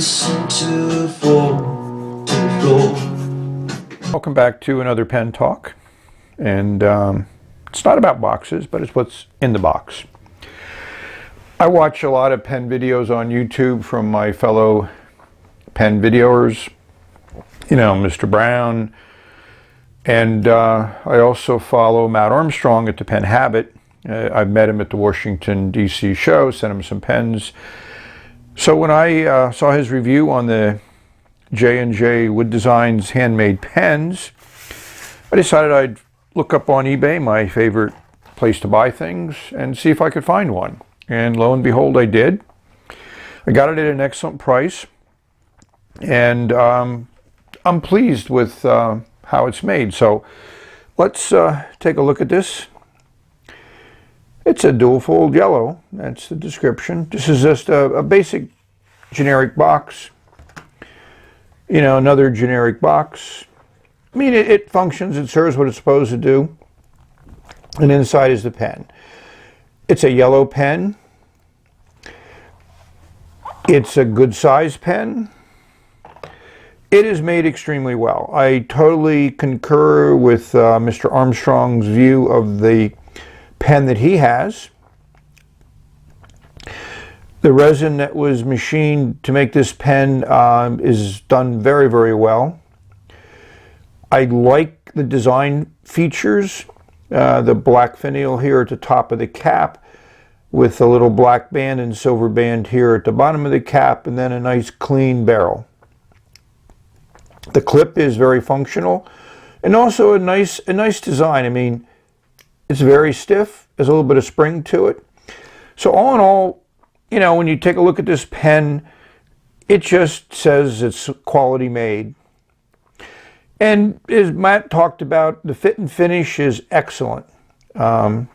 listen to fall to the floor. Welcome back to another pen talk, and it's not about boxes, but it's what's in the box. I watch a lot of pen videos on YouTube from my fellow pen videoers, you know, Mr. Brown, and I also follow Matt Armstrong at the Pen Habit. I've met him at the Washington, D.C. show, sent him some pens. So when I saw his review on the J&J Wood Designs handmade pens, I decided I'd look up on eBay, my favorite place to buy things, and see if I could find one. And lo and behold, I did. I got it at an excellent price, and I'm pleased with how it's made. So let's take a look at this. It's a Duofold yellow. That's the description. This is just a basic generic box. You know, another generic box. I mean, it functions, it serves what it's supposed to do. And inside is the pen. It's a yellow pen. It's a good size pen. It is made extremely well. I totally concur with Mr. Armstrong's view of the pen that he has. The resin that was machined to make this pen is done very, very well. I like the design features. The black finial here at the top of the cap with a little black band and silver band here at the bottom of the cap, and then a nice clean barrel. The clip is very functional, and also a nice design. I mean, it's very stiff. There's a little bit of spring to it. So all in all, you know, when you take a look at this pen, it just says it's quality made. And as Matt talked about, the fit and finish is excellent. As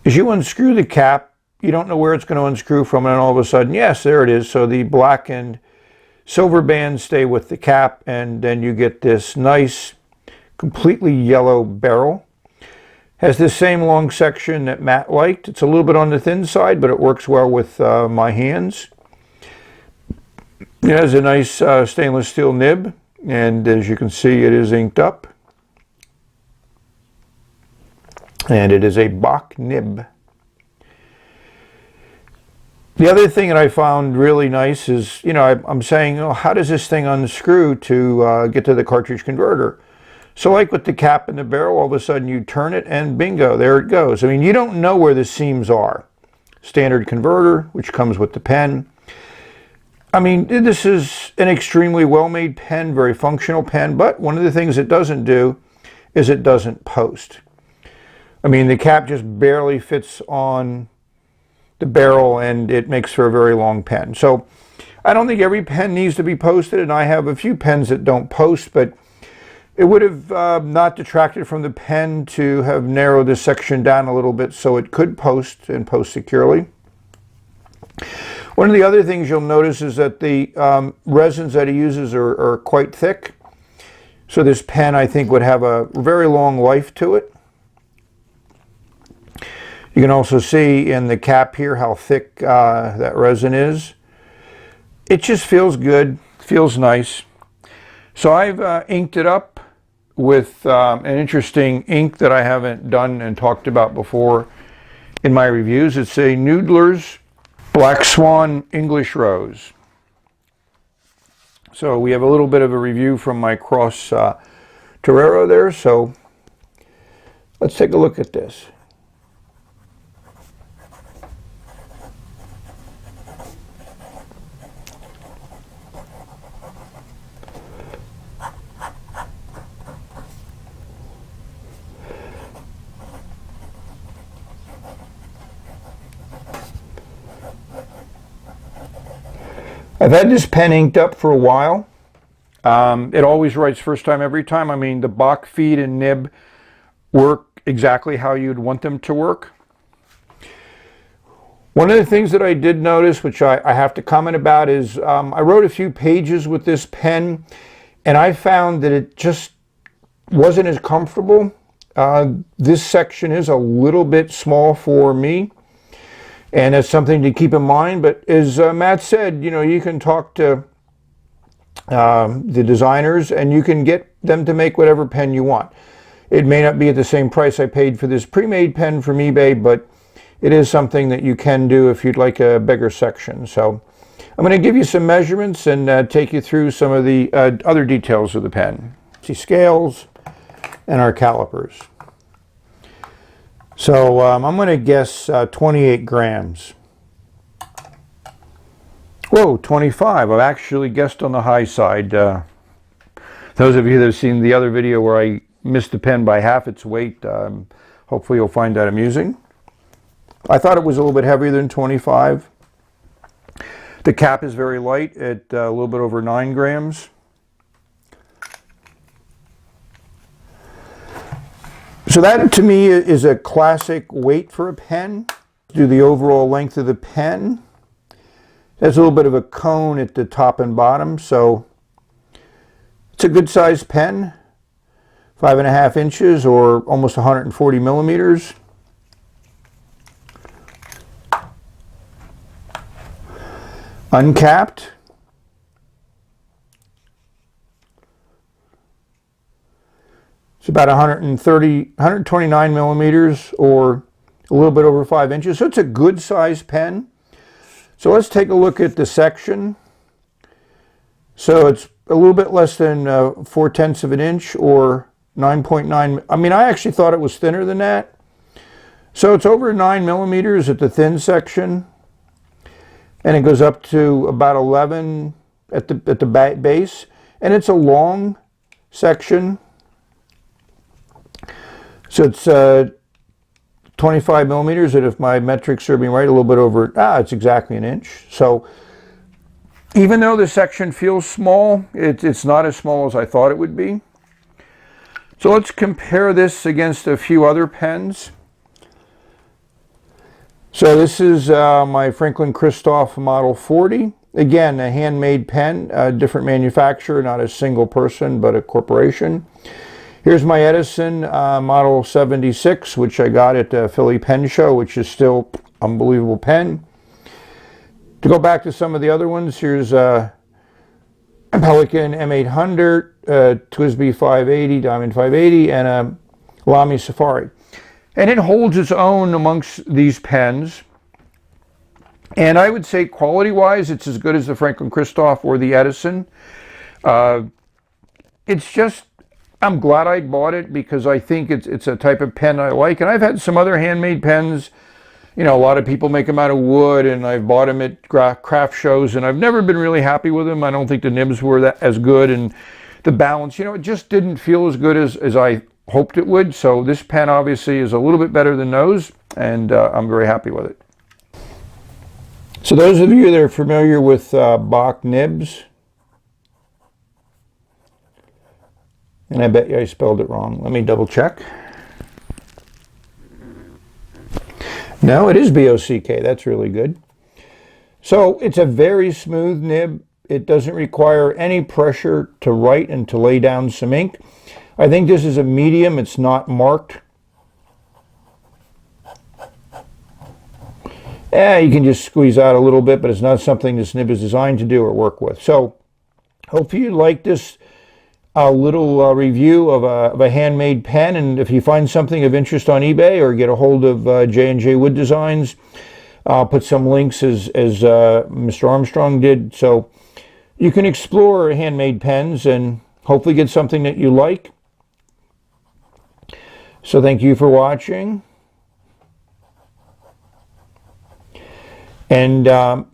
you unscrew the cap, you don't know where it's going to unscrew from, and all of a sudden, yes, there it is. So the black and silver bands stay with the cap, and then you get this nice, completely yellow barrel. Has this same long section that Matt liked. It's a little bit on the thin side, but it works well with my hands. It has a nice stainless steel nib, and as you can see, it is inked up. And it is a Bach nib. The other thing that I found really nice is, you know, I'm saying, oh, how does this thing unscrew to get to the cartridge converter? So like with the cap and the barrel, all of a sudden you turn it and bingo, there it goes. I mean, you don't know where the seams are. Standard converter, which comes with the pen. I mean, this is an extremely well-made pen, very functional pen, but one of the things it doesn't do is it doesn't post. I mean, the cap just barely fits on the barrel, and it makes for a very long pen. So I don't think every pen needs to be posted, and I have a few pens that don't post, but it would have not detracted from the pen to have narrowed this section down a little bit so it could post and post securely. One of the other things you'll notice is that the resins that he uses are quite thick. So this pen, I think, would have a very long life to it. You can also see in the cap here how thick that resin is. It just feels good, feels nice. So I've inked it up with an interesting ink that I haven't done and talked about before in my reviews. It's a Noodler's Black Swan English Rose. So we have a little bit of a review from my cross Torero there. So let's take a look at this. I've had this pen inked up for a while. It always writes first time every time. I mean, the Bach feed and nib work exactly how you'd want them to work. One of the things that I did notice, which I have to comment about, is I wrote a few pages with this pen, and I found that it just wasn't as comfortable. This section is a little bit small for me. And that's something to keep in mind. But as Matt said, you know, you can talk to the designers and you can get them to make whatever pen you want. It may not be at the same price I paid for this pre-made pen from eBay, but it is something that you can do if you'd like a bigger section. So I'm going to give you some measurements and take you through some of the other details of the pen. See, scales and our calipers. So I'm going to guess 28 grams. Whoa, 25. I've actually guessed on the high side. Those of you that have seen the other video where I missed the pen by half its weight, hopefully you'll find that amusing. I thought it was a little bit heavier than 25. The cap is very light at a little bit over 9 grams. So that to me is a classic weight for a pen. Do the overall length of the pen. There's a little bit of a cone at the top and bottom, so it's a good sized pen. 5.5 inches or almost 140 millimeters. Uncapped. It's about 129 millimeters or a little bit over 5 inches. So it's a good sized pen. So let's take a look at the section. So it's a little bit less than 4/10 of an inch or 9.9. I mean, I actually thought it was thinner than that. So it's over 9 millimeters at the thin section. And it goes up to about 11 at the base. And it's a long section. So it's 25 millimeters, and if my metrics serve me right, a little bit over, it's exactly an inch. So even though the section feels small, it's not as small as I thought it would be. So let's compare this against a few other pens. So this is my Franklin Christoph Model 40. Again, a handmade pen, a different manufacturer, not a single person, but a corporation. Here's my Edison Model 76, which I got at the Philly Pen Show, which is still unbelievable pen. To go back to some of the other ones, here's a Pelican M800, TWSBI 580, Diamond 580, and a Lamy Safari. And it holds its own amongst these pens. And I would say quality-wise, it's as good as the Franklin Christoph or the Edison. It's just, I'm glad I bought it because I think it's a type of pen I like. And I've had some other handmade pens. You know, a lot of people make them out of wood, and I've bought them at craft shows, and I've never been really happy with them. I don't think the nibs were as good, and the balance, you know, it just didn't feel as good as I hoped it would. So this pen obviously is a little bit better than those, and I'm very happy with it. So those of you that are familiar with Bock nibs, and I bet you I spelled it wrong. Let me double check. No, it is B-O-C-K. That's really good. So it's a very smooth nib. It doesn't require any pressure to write and to lay down some ink. I think this is a medium. It's not marked. You can just squeeze out a little bit, but it's not something this nib is designed to do or work with. So hopefully you like this little review of a handmade pen, and if you find something of interest on eBay or get a hold of J&J Wood Designs, I'll put some links as Mr. Armstrong did, so you can explore handmade pens and hopefully get something that you like. So thank you for watching, and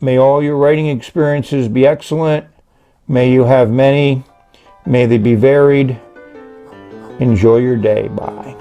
may all your writing experiences be excellent. May you have many. May they be varied. Enjoy your day. Bye.